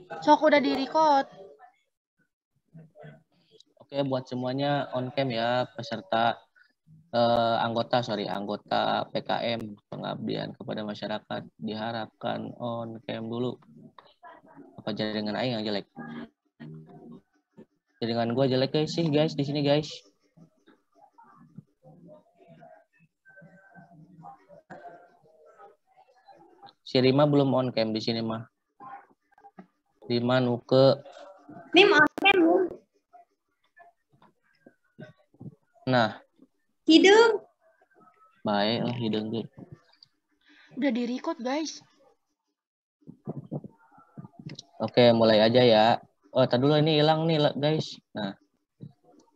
Sok udah di-record. Oke, buat semuanya on cam ya, peserta anggota PKM pengabdian kepada masyarakat diharapkan on cam dulu. Apa jaringan aing yang jelek? Jaringan gua jelek guys sih guys di sini guys. Si Rima belum on cam di sini mah. Rima nuke. Mim on cam. Nah. Hidung. Baik lah hidung tuh. Udah di-record guys. Oke, mulai aja ya. Oh, tadi dulu ini hilang nih guys. Nah.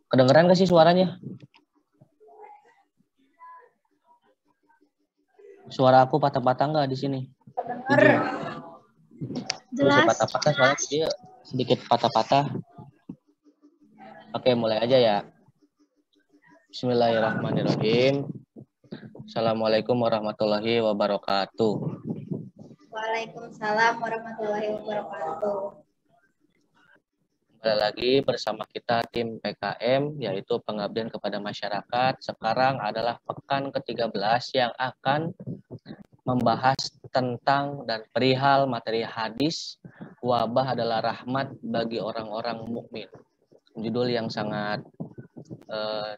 Kedengeran gak sih suaranya? Suara aku patah-patah nggak di sini? Jelas. Patah-patah soalnya dia sedikit patah-patah. Oke, mulai aja ya. Bismillahirrahmanirrahim. Assalamualaikum warahmatullahi wabarakatuh. Waalaikumsalam warahmatullahi wabarakatuh. Kembali lagi bersama kita tim PKM, yaitu pengabdian kepada masyarakat. Sekarang adalah pekan ke-13 yang akan membahas tentang dan perihal materi hadis, wabah adalah rahmat bagi orang-orang mukmin. Judul yang sangat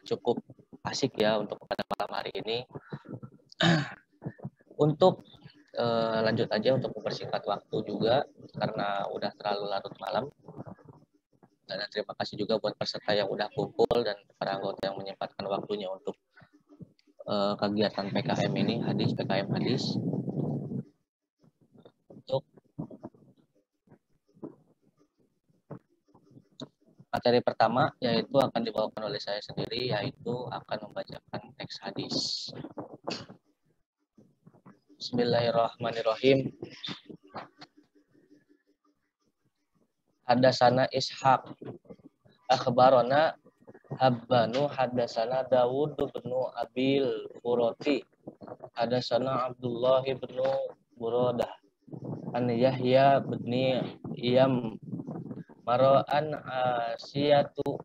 cukup asik ya untuk pada malam hari ini. Untuk lanjut aja untuk mempersingkat waktu juga karena udah terlalu larut malam. Dan terima kasih juga buat peserta yang udah kumpul dan para anggota yang menyempatkan waktunya untuk kegiatan PKM ini, PKM hadis. Untuk materi pertama yaitu akan dibawakan oleh saya sendiri, yaitu akan membacakan teks hadis. Bismillahirrahmanirrahim. Hadasana Ishaq akhbarana Habbanu hadasana Dawud bin Abil Furati hadasana Abdullah bin Buradah an Yahya bin Iyam mara'an Asiyatu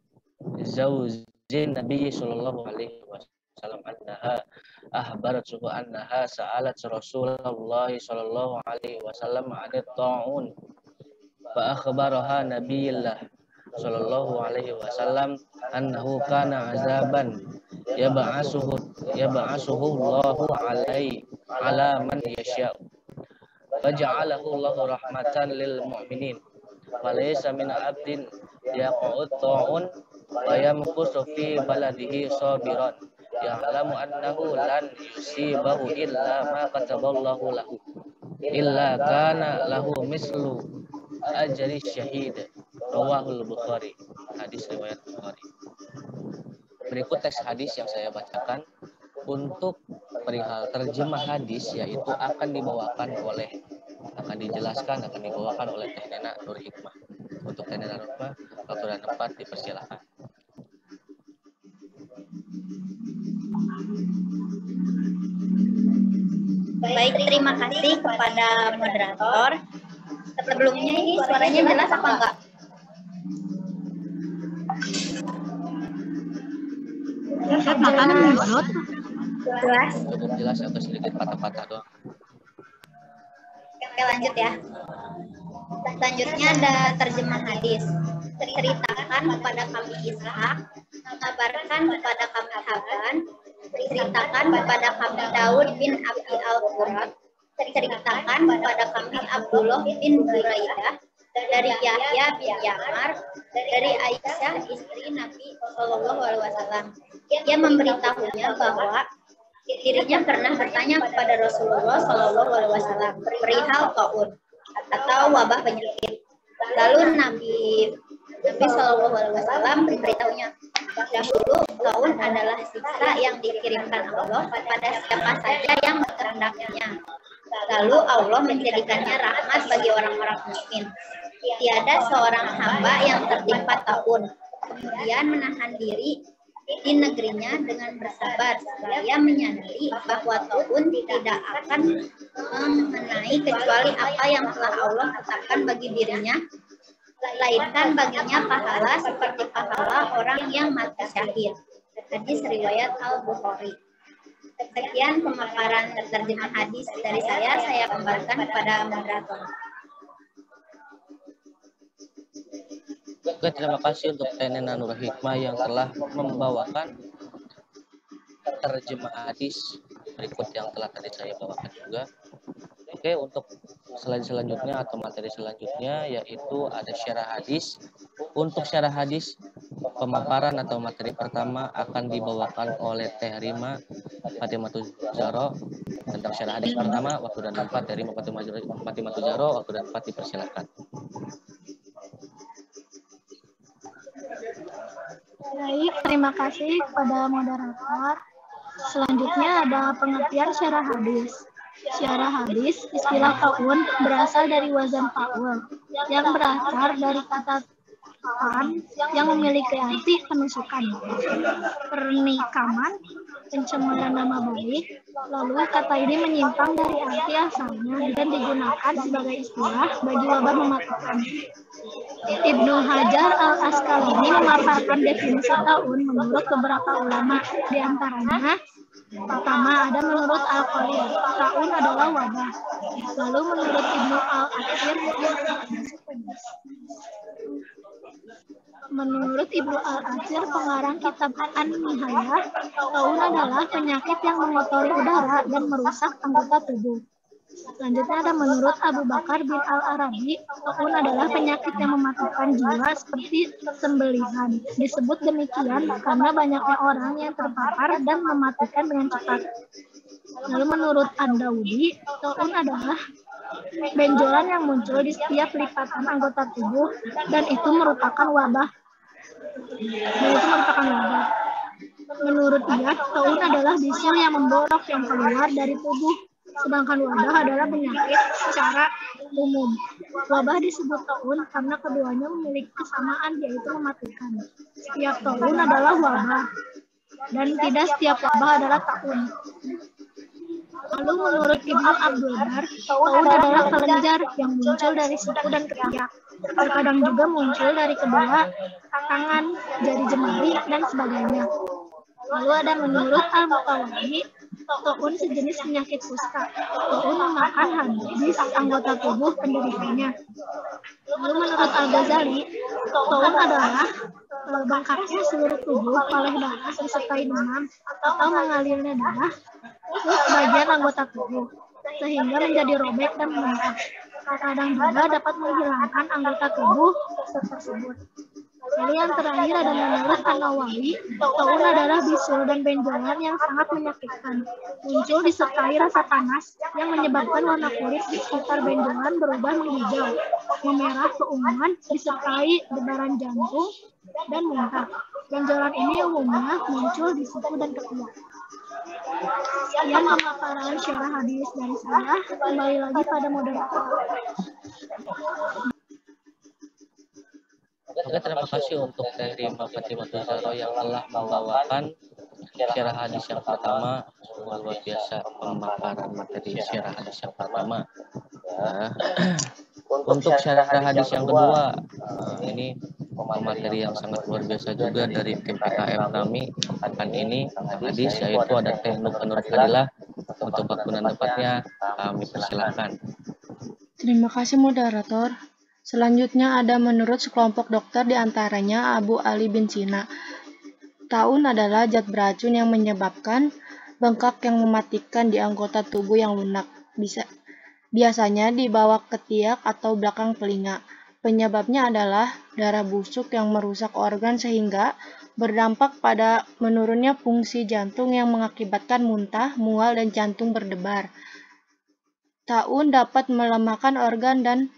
zaujin Nabi sallallahu alaihi wasallam annaha ahbarat suhu annaha sa'alat Rasulullah sallallahu alaihi wasallam anit ta'un fa akhbaraha Nabiyullah sallallahu alaihi wasallam annahu kana azaban yab'asuhu Allahu alaihi ala man yasha faja'alahu Allahu rahmatan lil mu'minin walaysa min abdin yaqut ta'un wa yamkusu fi baladihi sabiran ya'lamu annahu lan yusibahu illa ma kataballahu lahu illa kana lahu mislu ajri syahid. Rawahul Bukhari. Hadis riwayat Bukhari. Berikut teks hadis yang saya bacakan. Untuk perihal terjemah hadis, yaitu akan dibawakan oleh Teh Nena Nur Hikmah. Untuk Teh Nena Nur Hikmah, waktu dan tempat dipersilakan. Baik, terima kasih kepada moderator. Sebelumnya ini suaranya jelas apa enggak? Jelas. Belum jelas atau sedikit patah-patah doang. Oke, lanjut ya. Selanjutnya ada terjemah hadis. Ceritakan kepada kami Ishaq, kabarkan kepada kami Haban, ceritakan kepada kami Daud bin Abi al-Furat, ceritakan kepada kami Abdullah bin Buraidah, dari Yahya bin Ya'mar, dari Aisyah istri Nabi Shallallahu Alaihi Wasallam. Ia memberitahunya bahwa dirinya pernah bertanya kepada Rasulullah Shallallahu Alaihi Wasallam perihal taun atau wabah penyakit. Lalu Nabi Shallallahu Alaihi Wasallam memberitahunya, dahulu taun adalah siksa yang dikirimkan Allah kepada siapa saja yang kehendaknya. Lalu Allah menjadikannya rahmat bagi orang-orang mukmin. Tiada seorang hamba yang tertimpa taun, kemudian menahan diri di negerinya dengan bersabar, seraya menyadari bahwa taun tidak akan mengenai kecuali apa yang telah Allah tetapkan bagi dirinya melainkan baginya pahala seperti pahala orang yang mati syahid. Hadis riwayat Al-Bukhari. Sekian pemaparan terjemah hadis dari saya kembalikan kepada moderator. Oke, terima kasih untuk Teh Nena Nur Hikmah yang telah membawakan terjemah hadis berikut yang telah tadi saya bawakan juga. Oke, untuk selanjutnya atau materi selanjutnya yaitu ada syarah hadis. Untuk syarah hadis, pemaparan atau materi pertama akan dibawakan oleh Teh Rima Fatimah Zahra tentang syarah hadis pertama. Waktu dan tempat dari Fatimah Zahra, waktu dan tempat dipersilakan. Baik, terima kasih kepada moderator. Selanjutnya ada pengertian syarah hadis. Syarah hadis, istilah ta'un, berasal dari wazan fa'ul, yang berasal dari kata ta'an yang memiliki arti penusukan, pernikaman, pencemaran nama baik. Lalu kata ini menyimpang dari arti asalnya dan digunakan sebagai istilah bagi wabah mematikan. Ibnu Hajar al-Asqalani memaparkan definisi ta'un menurut beberapa ulama. Di antaranya, pertama ada menurut Al-Qalil, ta'un adalah wabah. Lalu menurut Ibnu al-Athir, pengarang kitab An-Nihayah, ta'un adalah penyakit yang mengotori udara dan merusak anggota tubuh. Selanjutnya ada menurut Abu Bakar bin Al-Arabi, ta'un adalah penyakit yang mematikan jiwa seperti sembelihan. Disebut demikian karena banyaknya orang yang terpapar dan mematikan dengan cepat. Lalu menurut An-Daudi, ta'un adalah benjolan yang muncul di setiap lipatan anggota tubuh dan itu merupakan wabah. Menurut dia, ta'un adalah bisul yang memborok yang keluar dari tubuh. Sedangkan wabah adalah penyakit secara umum. Wabah disebut ta'un karena keduanya memiliki kesamaan, yaitu mematikan. Setiap ta'un adalah wabah, dan tidak setiap wabah adalah ta'un. Lalu menurut Ibnu Abdul Bar, ta'un adalah kelenjar yang muncul dari siku dan ketiak. Terkadang juga muncul dari kedua tangan, jari jemari, dan sebagainya. Lalu ada menurut Al-Mutawawi, ta'un sejenis penyakit kusta. Ta'un memakan habis anggota tubuh penderitanya. Lalu menurut Al-Ghazali, ta'un adalah bengkaknya seluruh tubuh oleh darah disertai demam atau mengalirnya darah ke bagian anggota tubuh sehingga menjadi robek dan membengkak. Kadang juga dapat menghilangkan anggota tubuh tersebut. Lalu yang terakhir ada menurut An-Nawawi, ta'un adalah bisul dan benjolan yang sangat menyakitkan. Muncul disertai rasa panas yang menyebabkan warna kulit di sekitar benjolan berubah menghijau, memerah, keunguan, disertai debaran jantung dan muntah. Benjolan ini umumnya muncul di siku dan ketiak. Sekian pemaparan syarah hadis dari saya. Kembali lagi pada moderator. Oke, terima kasih untuk Teh Rima Fatimah Zahra yang telah membawakan syarah hadis yang pertama. Luar biasa pemaparan materi syarah hadis yang pertama. Ya. Untuk syarah hadis yang kedua, ini materi yang sangat luar biasa juga dari tim PKM kami. Akan ini hadis yaitu ada Teh Nur Fadilah. Untuk waktu dan tempatnya kami persilakan. Terima kasih moderator. Selanjutnya ada menurut sekelompok dokter diantaranya Abu Ali bin Sina. Ta'un adalah zat beracun yang menyebabkan bengkak yang mematikan di anggota tubuh yang lunak. Biasanya di bawah ketiak atau belakang telinga. Penyebabnya adalah darah busuk yang merusak organ sehingga berdampak pada menurunnya fungsi jantung yang mengakibatkan muntah, mual, dan jantung berdebar. Ta'un dapat melemahkan organ dan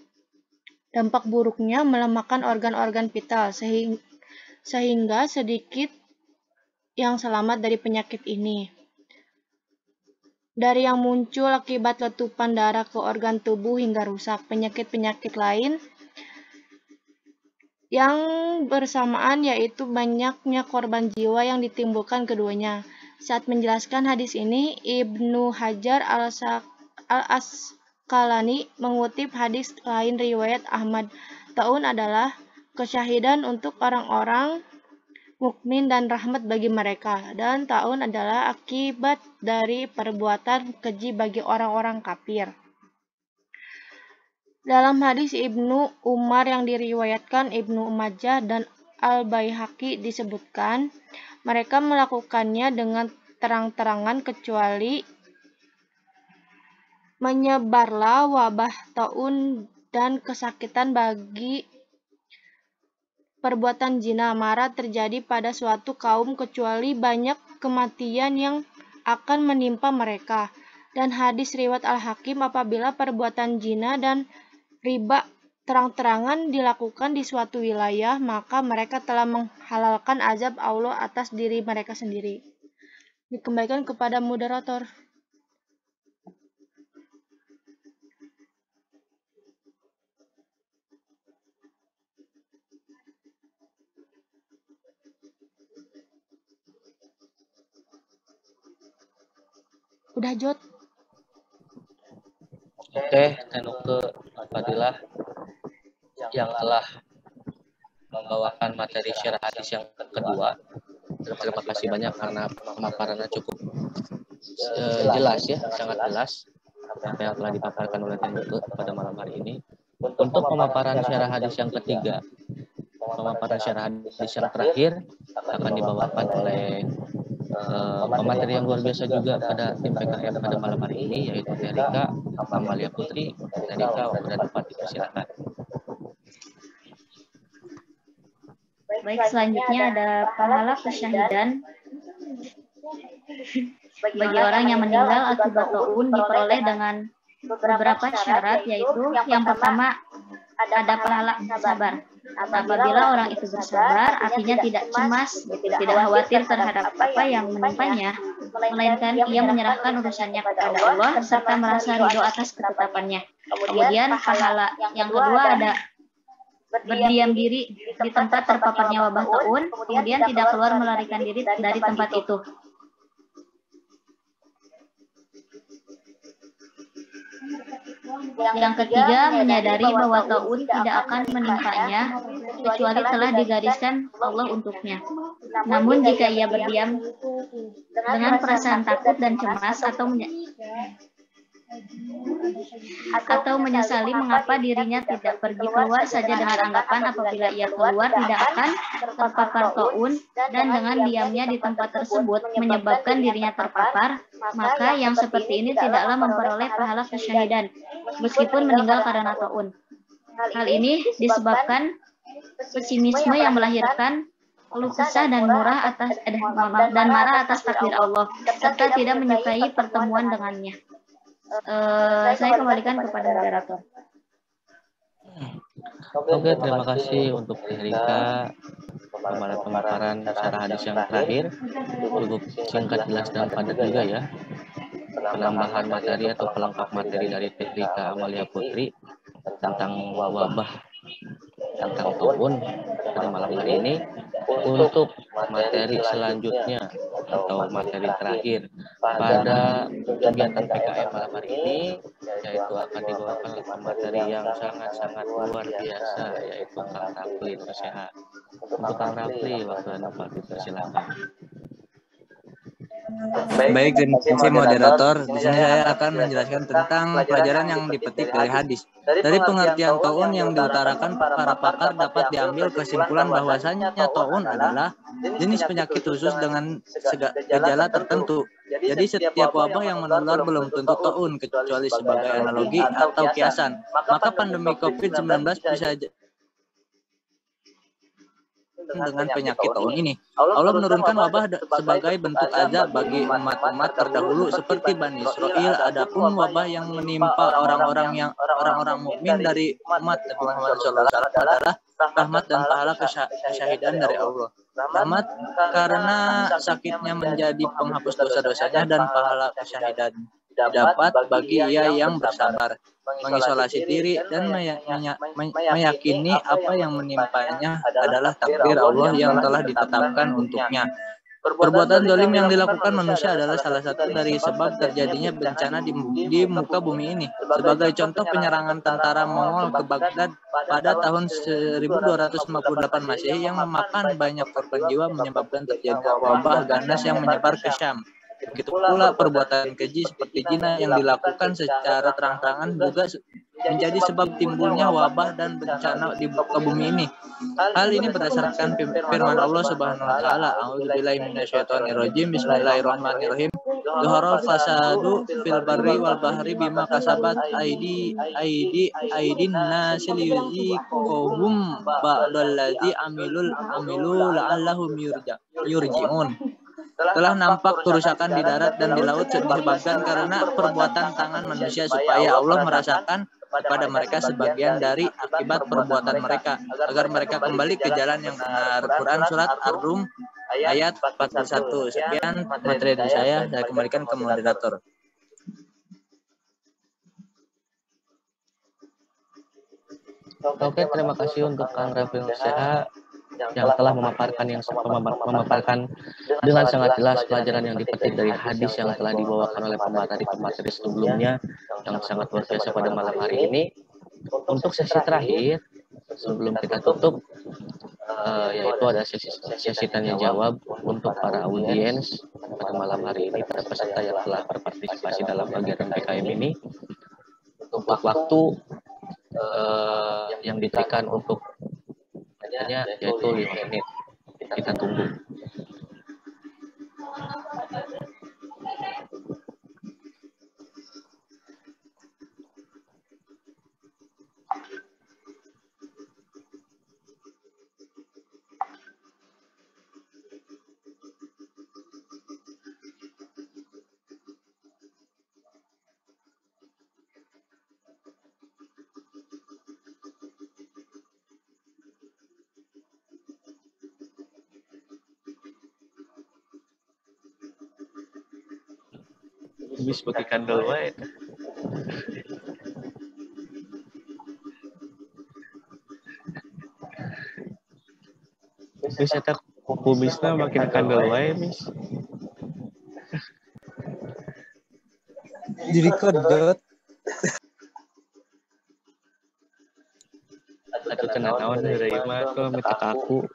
dampak buruknya melemahkan organ-organ vital sehingga sedikit yang selamat dari penyakit ini. Dari yang muncul akibat letupan darah ke organ tubuh hingga rusak. Penyakit-penyakit lain yang bersamaan yaitu banyaknya korban jiwa yang ditimbulkan keduanya. Saat menjelaskan hadis ini, Ibnu Hajar al-Asqalani mengutip hadis lain riwayat Ahmad taun adalah kesyahidan untuk orang-orang mukmin dan rahmat bagi mereka, dan taun adalah akibat dari perbuatan keji bagi orang-orang kafir. Dalam hadis Ibnu Umar yang diriwayatkan Ibnu Majah dan Al-Baihaqi disebutkan, mereka melakukannya dengan terang-terangan kecuali menyebarlah wabah taun dan kesakitan bagi perbuatan zina. Marah terjadi pada suatu kaum kecuali banyak kematian yang akan menimpa mereka. Dan hadis riwayat Al-Hakim, apabila perbuatan zina dan riba terang-terangan dilakukan di suatu wilayah, maka mereka telah menghalalkan azab Allah atas diri mereka sendiri. Dikembalikan kepada moderator. Udah, Jod. Oke, Tenuke Fadilah yang telah membawakan materi syarah hadis yang kedua. Terima kasih banyak karena pemaparannya cukup jelas ya, sangat jelas apa yang telah dipaparkan oleh Tenuke pada malam hari ini. Untuk pemaparan syarah hadis yang ketiga, pemaparan syarah hadis yang terakhir akan dibawakan oleh pemateri yang luar biasa juga pada tim PKM pada malam hari ini, yaitu Terika Amalia Putri. Terika, waktu dan tempat dipersilakan. Baik, selanjutnya ada pahala kesyahidan bagi orang yang meninggal akibat taun diperoleh dengan beberapa syarat, yaitu yang pertama ada pahala sabar. Apabila orang itu bersabar, artinya tidak cemas, tidak khawatir terhadap apa yang menimpanya, melainkan ia menyerahkan urusannya kepada Allah serta merasa ridho atas ketetapannya. Kemudian pahala yang kedua ada berdiam diri di tempat terpaparnya wabah taun, kemudian tidak keluar melarikan diri dari tempat itu. Yang ketiga, menyadari bahwa taun tidak akan menimpanya kecuali telah digariskan Allah untuknya. Namun jika ia berdiam dengan perasaan takut dan cemas atau menyesali mengapa dirinya tidak pergi keluar saja dengan anggapan apabila ia keluar tidak akan terpapar taun, dan dengan diamnya di tempat tersebut menyebabkan dirinya terpapar, maka yang seperti ini tidaklah memperoleh pahala kesyahidan meskipun meninggal karena taun. Hal ini disebabkan pesimisme yang melahirkan keluh kesah dan marah atas takdir Allah serta tidak menyukai pertemuan dengannya. Saya kembalikan kepada moderator. Oke, terima kasih untuk Terika pada pemaparan syarah hadis yang terakhir. Cukup singkat, jelas dan padat juga ya. Penambahan materi atau pelengkap materi dari Terika Amalia Putri tentang wabah, tentang taun pada malam hari ini. Untuk materi selanjutnya atau materi terakhir pada kegiatan PKM malam hari ini, yaitu akan dibawakan materi yang sangat-sangat luar biasa, yaitu Kang Rafli Nursehat. Untuk Kang Rafli, waktu Anda dipersilakan. Baik, terima kasih moderator. Di sini saya akan menjelaskan tentang pelajaran yang dipetik dari hadis. Dari pengertian taun yang diutarakan para pakar dapat diambil kesimpulan bahwasanya taun adalah jenis penyakit khusus dengan gejala tertentu. Jadi setiap wabah yang menular belum tentu taun, kecuali sebagai analogi atau kiasan. Maka pandemi COVID-19 bisa dengan penyakit taun ini. Allah menurunkan wabah sebagai bentuk azab bagi umat-umat terdahulu seperti Bani Israel. Adapun wabah yang menimpa orang-orang mukmin dari umat Nabi Muhammad SAW adalah rahmat dan pahala kesyahidan dari Allah. Rahmat karena sakitnya menjadi penghapus dosa-dosanya, dan pahala kesyahidan dapat bagi ia yang bersabar, mengisolasi diri dan meyakini apa yang menimpanya adalah takdir Allah yang telah ditetapkan untuknya. Perbuatan zalim yang dilakukan manusia adalah salah satu dari sebab terjadinya bencana di muka bumi ini. Sebagai contoh, penyerangan tentara Mongol ke Baghdad pada tahun 1258 Masehi yang memakan banyak korban jiwa menyebabkan terjadinya wabah ganas yang menyebar ke Syam. Begitu pula perbuatan keji seperti zina yang dilakukan secara terang-terangan juga menjadi sebab timbulnya wabah dan bencana di muka bumi ini. Hal ini berdasarkan firman Allah Subhanahu wa taala, A'udzubillahi minasyaitonirrajim, Bismillahirrahmanirrahim. Zuharal fasadu fil barri wal bahri bima kasabat aidin nasi liyuziqahum ba'dallazi amilu la'allahum yurji'un. Telah nampak kerusakan di darat dan di laut disebabkan karena perbuatan tangan manusia, supaya Allah merasakan kepada mereka sebagian dari akibat perbuatan mereka, agar mereka kembali ke jalan yang benar. Quran Surat Ar-Rum ayat 41. Sekian materi dari saya kembalikan ke moderator. Oke, terima kasih untuk Kang Rafil Seha yang telah memaparkan dengan sangat jelas pelajaran yang dipetik dari hadis yang telah dibawakan oleh pemateri sebelumnya yang sangat luar biasa pada malam hari ini. Untuk sesi terakhir sebelum kita tutup, yaitu ada sesi tanya jawab untuk para audiens pada malam hari ini, para peserta yang telah berpartisipasi dalam kegiatan PKM ini. Untuk waktu yang diberikan untuk yaitu 5 menit. Kita tunggu. Bis pakai kandel wae. Terus eta kubisna makin kandel wae, Mis. Jadi kodot. Atuh tenan naon deui mah tuh minta aku.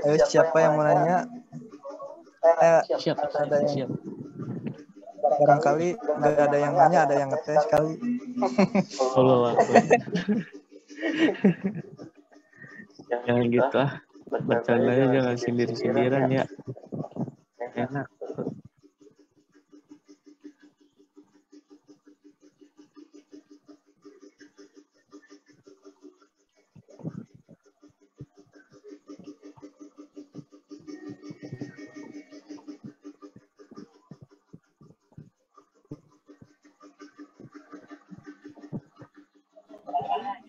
Ayo siapa yang mau nanya? Siap, ada yang siap. barangkali nggak ada yang nanya, ada yang ngetes kali. Allah Akbar. Jangan gitu ah. Bercandanya jangan sindir-sindiran ya. Enak.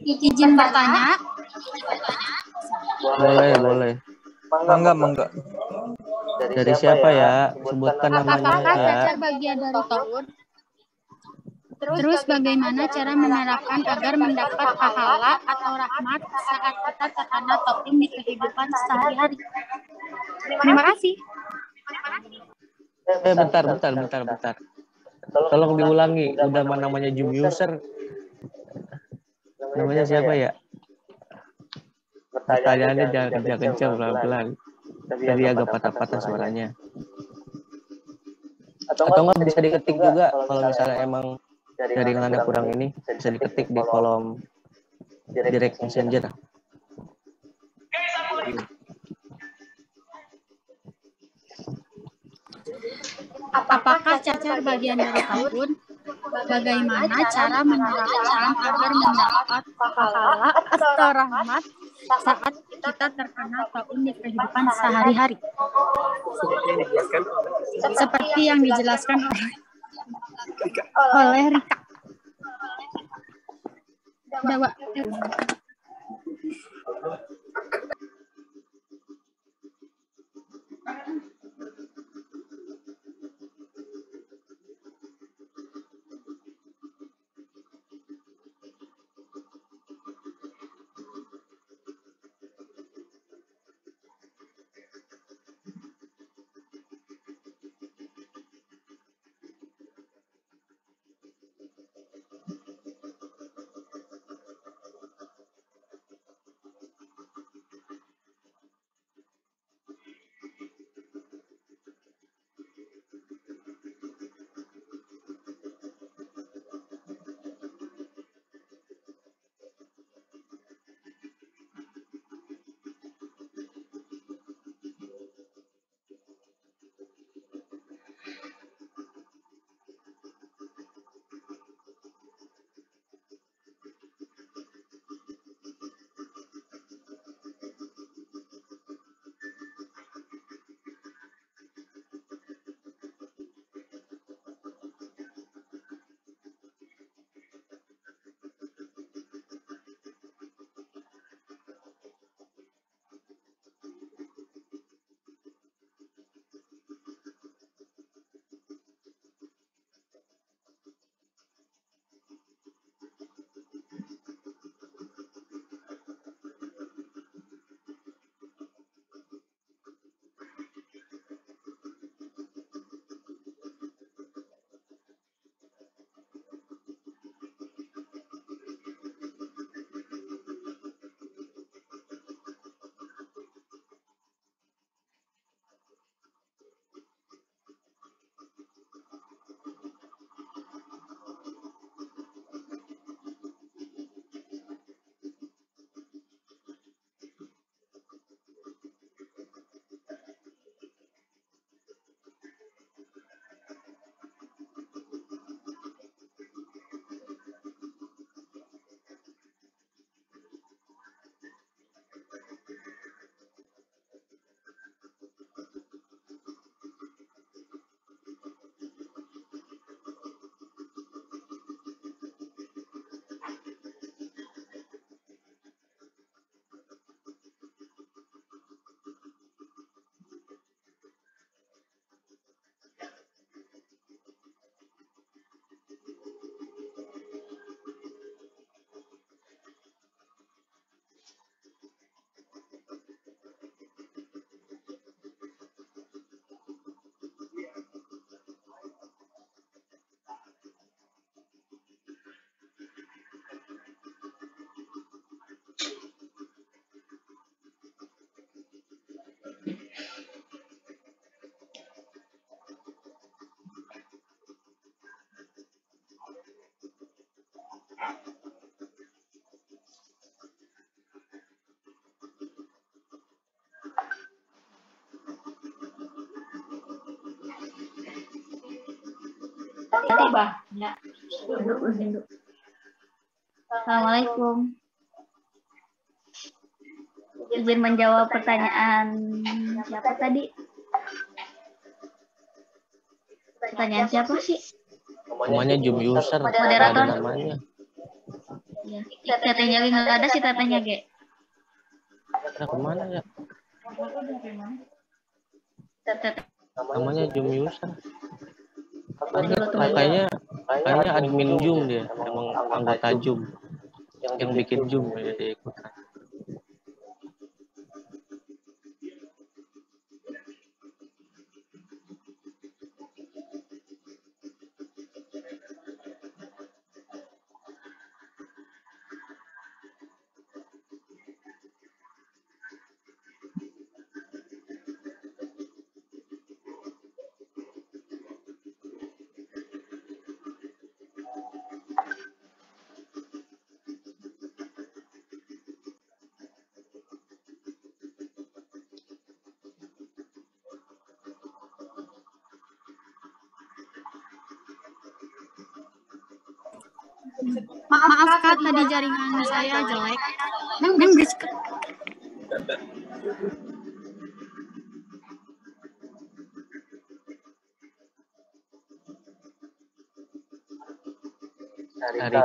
Izin bertanya. Boleh. Mangga. Dari siapa ya? Sebutkan namanya Apakah ya. cacar bagian dari tahun? Terus bagaimana cara menerapkan agar mendapat pahala atau rahmat saat kita terkena taun di kehidupan sehari-hari? Terima kasih. Bentar. Tolong diulangi. Udah namanya Zoom user. Namanya siapa ya? Pertanyaannya jangan kencang-kencang, pelan-pelan. Tadi agak patah-patah suaranya. Atau nggak bisa diketik juga kalau misalnya emang jaringannya kurang ini, bisa diketik di kolom direct messenger. Apakah cacar bagian dari tahun? Bagaimana cara menerapkan agar mendapat pahala atau rahmat saat kita terkena taun di kehidupan sehari-hari? Seperti yang dijelaskan oleh Rika. Dawa. Bah. Ya. Assalamualaikum. Izin menjawab pertanyaan siapa tadi? Pertanyaan siapa sih? Namanya Jum User. Moderator. Ada namanya. Ya. Tetenya nggak ada sih tetenya, Ge. Nah, kemana ya? Teteh. Namanya Jum User. Kayaknya admin Jum dia, emang anggota Jum yang bikin Jum ya dia ikutan. Maaf Kak, tadi jaringan saya jelek. Yang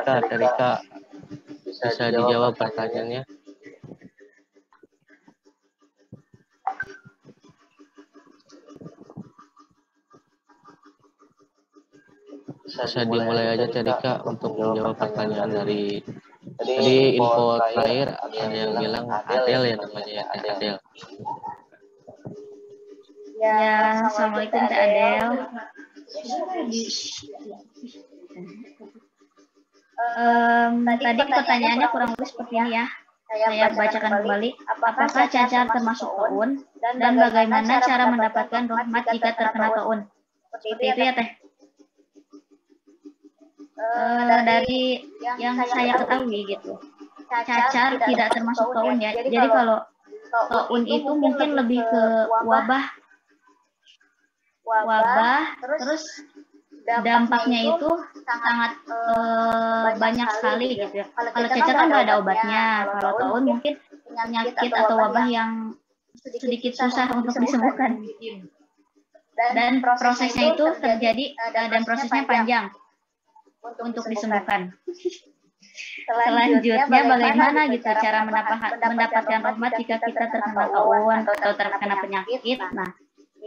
Tarika, bisa dijawab pertanyaannya? Bisa dimulai aja Tarika untuk menjawab pertanyaan dari tadi info terakhir ada yang bilang Adel ya namanya ya Teh Adel. Ya, Assalamualaikum Teh Adel. Tadi pertanyaannya kurang lebih seperti ini ya. Saya bacakan kembali. Apakah cacar termasuk taun dan bagaimana cara mendapatkan rahmat jika terkena taun? Seperti itu ya Teh. Dari yang saya ketahui gitu, cacar tidak termasuk taun ya. Jadi kalau taun itu mungkin lebih ke wabah, terus dampaknya itu sangat banyak sekali gitu ya. Kalau cacar kan nggak ada obatnya. Kalau taun mungkin penyakit atau wabah yang sedikit susah untuk disembuhkan. Dan prosesnya itu terjadi dan prosesnya panjang untuk disembuhkan. Selanjutnya bagaimana gitu cara mendapatkan rahmat jika kita terkena taun atau terkena penyakit? Nah,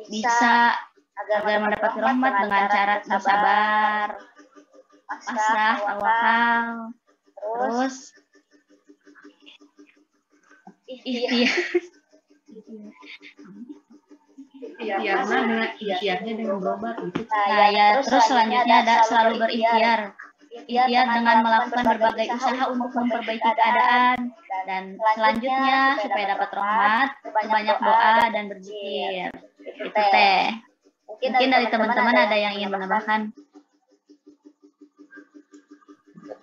bisa agar mendapat rahmat dengan cara bersabar, pasrah, tawakal, terus ikhtiarnya dengan berobat. Nah ya, terus selanjutnya ada selalu berikhtiar. Ikhtiar dengan melakukan berbagai usaha untuk memperbaiki keadaan. Dan selanjutnya supaya dapat rahmat, banyak doa dan berzikir. Itu Teh. Mungkin dari teman-teman ada yang ingin menambahkan.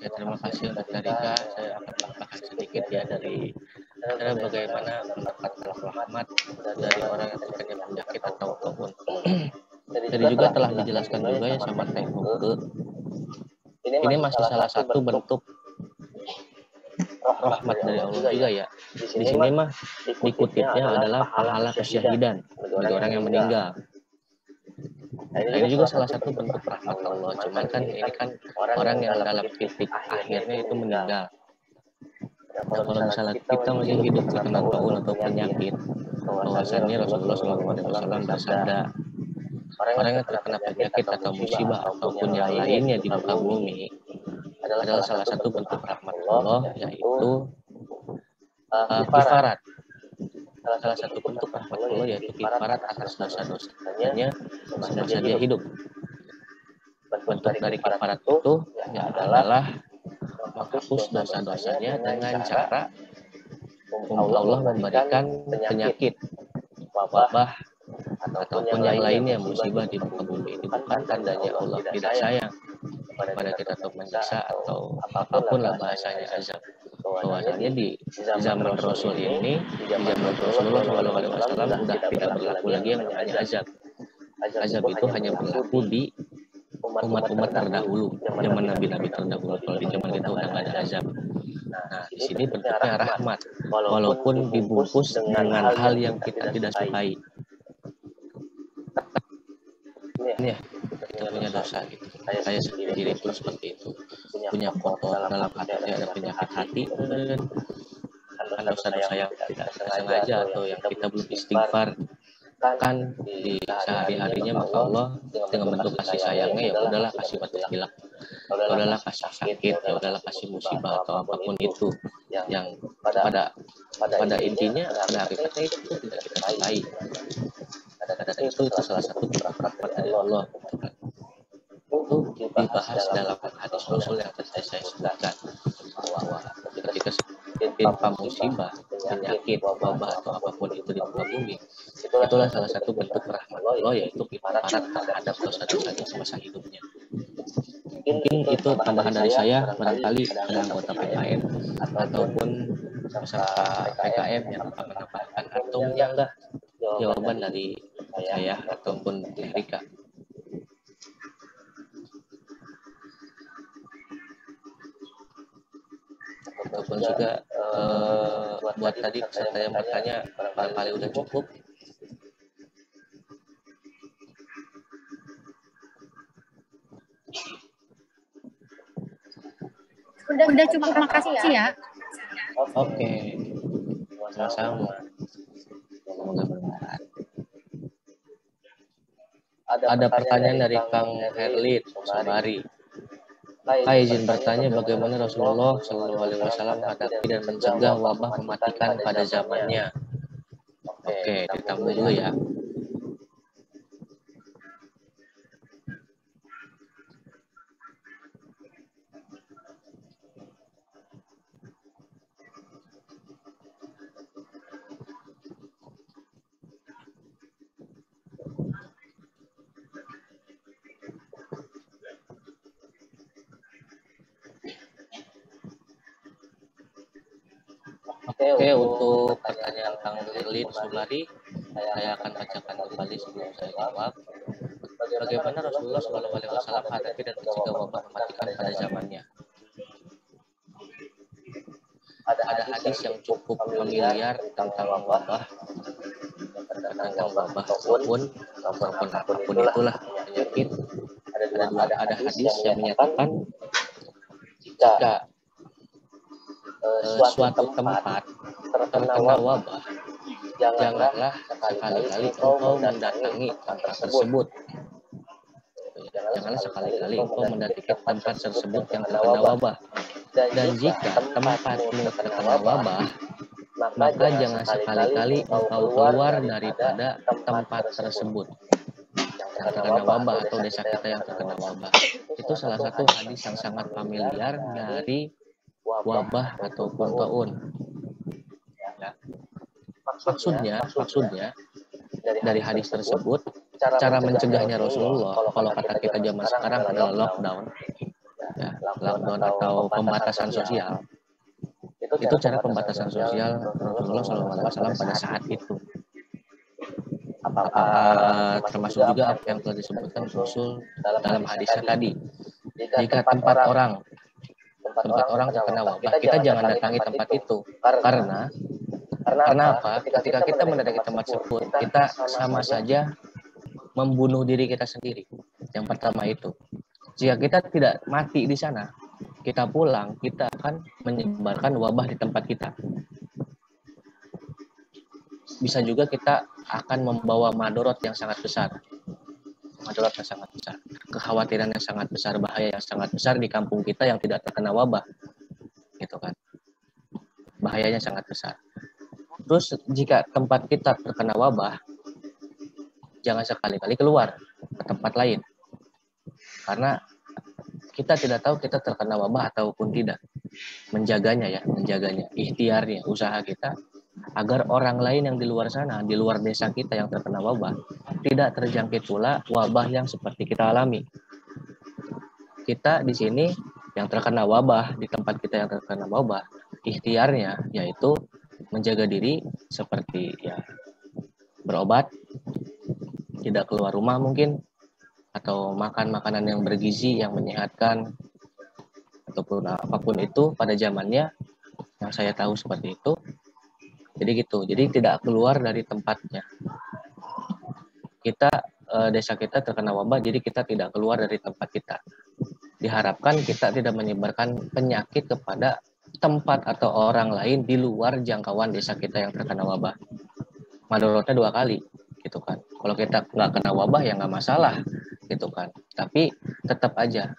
Ya, terima kasih untuk Tarika. Saya akan menambahkan sedikit ya dari cara bagaimana mendapatkan rahmat dari orang yang terkena penyakit atau taun. Jadi juga telah dijelaskan juga ya sama Teh Nuke. Ini masih salah satu bentuk rahmat dari Allah juga ya. Di sini mah dikutipnya adalah pahala kesyahidan bagi orang yang meninggal. Nah, ini juga salah satu bentuk rahmat Allah. Cuman kan ini kan orang yang dalam titik akhirnya itu meninggal. Nah, kalau misalnya kita masih hidup terkena taun atau penyakit, bahwasannya Rasulullah SAW bersabda, orang yang terkena penyakit atau musibah ataupun yang lainnya di muka bumi adalah salah satu bentuk rahmat Allah, yaitu kifarat. Salah satu bentuk rahmat Allah yaitu kifarat atas dosa-dosanya semasa dia hidup. Bentuk dari kifarat itu ya adalah menghapus dosa-dosanya dengan cara Allah memberikan penyakit, wabah, ataupun yang lainnya musibah di muka bumi. Itu bukan tandanya Allah tidak sayang kepada kita atau menjasa atau apapun lah bahasanya azab. Bahwasanya di zaman Rasul ini, di zaman Rasulullah SAW sudah tidak berlaku lagi yang namanya azab. Azab itu hanya berlaku di umat-umat terdahulu, zaman nabi-nabi terdahulu. Kalau di zaman kita udah nggak ada azab. Nah, di sini bentuknya rahmat, walaupun dibungkus dengan hal yang kita tidak sukai. Ini ya, kita punya dosa gitu. Saya sendiri pun seperti itu. Punya kotor dalam hati, ada penyakit hati, kan dosa-dosa yang tidak sengaja atau yang kita belum istighfar kan di sehari-harinya, maka Allah dengan bentuk kasih sayangnya ya udahlah kasih batu hilang, ya udahlah kasih sakit, ya udahlah kasih musibah atau apapun itu yang pada intinya, pada hakikatnya itu tidak kita sukai. Itu salah satu rahmat dari Allah. Itu dibahas dalam hadis Rasul yang tadi saya sebutkan, bahwa ketika timpa musibah, penyakit, wabah atau apapun itu di muka bumi, itulah salah satu bentuk rahmat Allah, yaitu kifarat terhadap dosa-dosanya semasa hidupnya. Mungkin itu tambahan dari saya, barangkali ada anggota PKM ataupun peserta PKM yang akan menambahkan atau menyanggah jawaban dari saya ataupun Rika. Ataupun juga buat tadi peserta yang bertanya, barangkali udah cukup. Udah cukup, makasih ya. Oke. Sama-sama. Semoga bermanfaat. Ada pertanyaan dari Kang Herlit Sobari. Saya izin bertanya, bagaimana Rasulullah Shallallahu Alaihi Wasallam menghadapi dan mencegah wabah mematikan pada zamannya? Oke, ditambah dulu ya. Oke, untuk pertanyaan Kang Lilin Subari, saya akan bacakan kembali sebelum saya jawab. Bagaimana Rasulullah Shallallahu Alaihi Wasallam menghadapi dan mencegah wabah mematikan pada zamannya? Ada hadis yang cukup familiar tentang wabah apapun itulah penyakit. Ada hadis yang menyatakan jika suatu tempat terkena wabah, janganlah sekali-kali engkau mendatangi tempat tersebut. Janganlah sekali-kali engkau mendatangi tempat tersebut yang terkena wabah. Dan jika tempatmu terkena wabah, maka jangan sekali-kali engkau keluar daripada tempat tersebut yang terkena wabah atau desa kita yang terkena wabah. Itu salah satu hadis yang sangat familiar dari wabah ataupun taun. Ya. Maksudnya dari hadis tersebut, cara mencegahnya Rasulullah, kalau kata kita zaman sekarang adalah lockdown, ya, lockdown atau pembatasan sosial. Itu cara pembatasan sosial Rasulullah SAW pada saat itu. Termasuk juga apa yang telah disebutkan Rasul dalam hadisnya tadi. Jika tempat orang terkena wabah, kita jangan datangi tempat itu. Karena apa? Ketika kita mendatangi tempat tersebut, kita sama saja membunuh diri kita sendiri. Yang pertama itu. Jika kita tidak mati di sana, kita pulang, kita akan menyebarkan wabah di tempat kita. Bisa juga kita akan membawa madorot yang sangat besar. Kekhawatiran yang sangat besar, bahaya yang sangat besar di kampung kita yang tidak terkena wabah, gitu kan? Bahayanya sangat besar. Terus jika tempat kita terkena wabah, jangan sekali-kali keluar ke tempat lain, karena kita tidak tahu kita terkena wabah ataupun tidak. Menjaganya, ikhtiarnya, usaha kita agar orang lain yang di luar sana, di luar desa kita yang terkena wabah, tidak terjangkit pula wabah yang seperti kita alami. Kita di sini yang terkena wabah, di tempat kita yang terkena wabah, ikhtiarnya yaitu menjaga diri seperti ya berobat, tidak keluar rumah mungkin, atau makan makanan yang bergizi, yang menyehatkan, ataupun apapun itu pada zamannya, yang saya tahu seperti itu. Jadi gitu, jadi tidak keluar dari tempatnya. Kita desa kita terkena wabah, jadi kita tidak keluar dari tempat kita. Diharapkan kita tidak menyebarkan penyakit kepada tempat atau orang lain di luar jangkauan desa kita yang terkena wabah. Madorotnya 2 kali, gitu kan. Kalau kita nggak kena wabah ya nggak masalah, gitu kan. Tapi tetap aja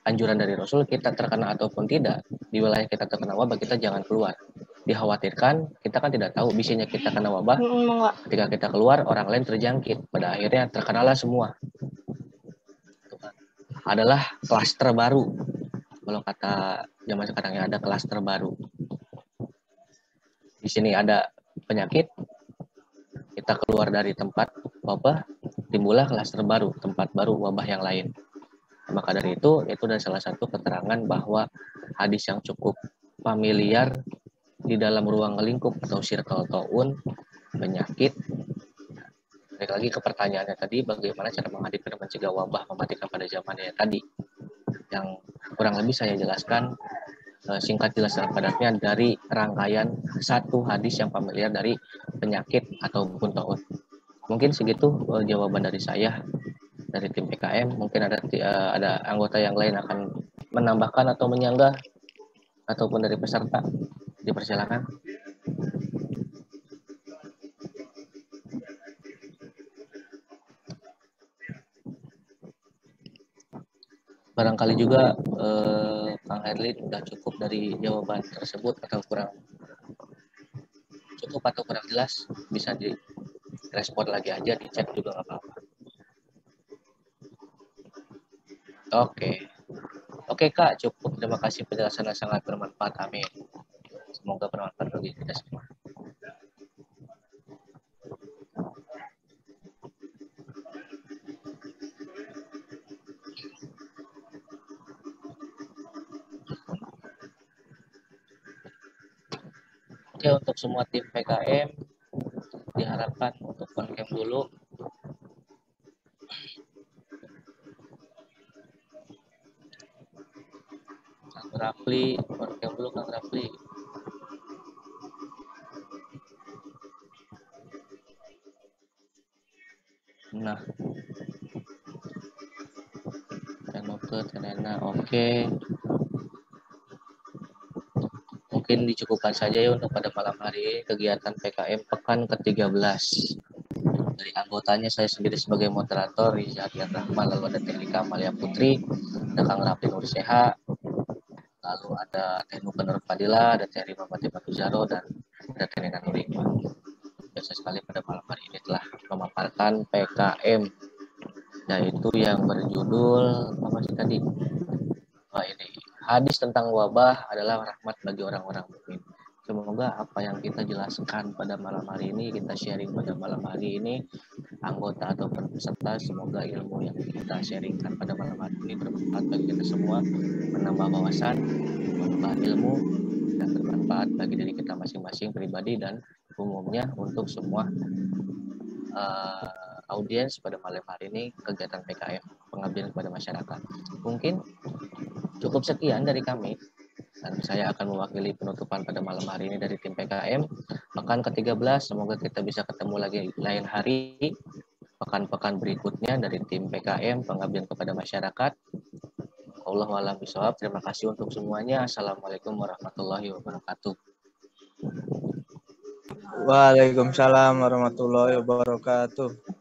anjuran dari Rasul, kita terkena ataupun tidak, di wilayah kita terkena wabah kita jangan keluar. Dikhawatirkan kita kan tidak tahu bisanya kita kena wabah. Ketika kita keluar orang lain terjangkit, pada akhirnya terkenalah semua. Adalah klaster baru. Kalau kata zaman sekarang ya, ada klaster baru. Di sini ada penyakit, kita keluar dari tempat wabah, timbullah klaster baru, tempat baru wabah yang lain. Maka dari itu adalah salah satu keterangan bahwa hadis yang cukup familiar di dalam ruang lingkup atau circle taun, penyakit. Balik lagi ke pertanyaannya tadi, bagaimana cara menghadapi dan mencegah wabah mematikan pada zamannya tadi, yang kurang lebih saya jelaskan singkat jelas dan padatnya dari rangkaian satu hadis yang familiar dari penyakit ataupun taun. Mungkin segitu jawaban dari saya dari tim PKM. Mungkin ada anggota yang lain akan menambahkan atau menyanggah, ataupun dari peserta, dipersilakan. Barangkali juga Kang Herlin sudah cukup dari jawaban tersebut atau kurang cukup atau kurang jelas, bisa direspon lagi aja, dicek juga nggak apa-apa. Oke Kak, cukup. Terima kasih, penjelasannya sangat bermanfaat. Amin. Semoga bermanfaat bagi kita semua. Oke, untuk semua tim PKM diharapkan untuk on-cam dulu. Kang Rafli, on-cam dulu Kang Rafli. Nah, Tenena, oke. Mungkin dicukupkan saja ya untuk pada malam hari ini kegiatan PKM pekan ke-13. Dari anggotanya saya sendiri sebagai moderator Rizal Rahman, lalu ada Telika Malia Putri, ada Kang Rafli Nurseha, lalu ada Tenu Nur Fadila, ada Teri Mamati Batuzaro, dan ada Tenena Nurima. Biasa sekali pada malam hari ini telah memaparkan PKM, yaitu yang berjudul apa sih tadi? Ini hadis tentang wabah adalah rahmat bagi orang-orang mukmin. Semoga apa yang kita jelaskan pada malam hari ini, kita sharing pada malam hari ini, anggota atau peserta, semoga ilmu yang kita sharingkan pada malam hari ini bermanfaat bagi kita semua, menambah wawasan, menambah ilmu, dan bermanfaat bagi diri kita masing-masing pribadi dan umumnya untuk semua audiens pada malam hari ini kegiatan PKM, pengabdian kepada masyarakat. Mungkin cukup sekian dari kami, dan saya akan mewakili penutupan pada malam hari ini dari tim PKM pekan ke-13. Semoga kita bisa ketemu lagi lain hari, pekan-pekan berikutnya dari tim PKM, pengabdian kepada masyarakat. Allahu a'lam bishawab. Terima kasih untuk semuanya. Assalamualaikum warahmatullahi wabarakatuh. Waalaikumsalam warahmatullahi wabarakatuh.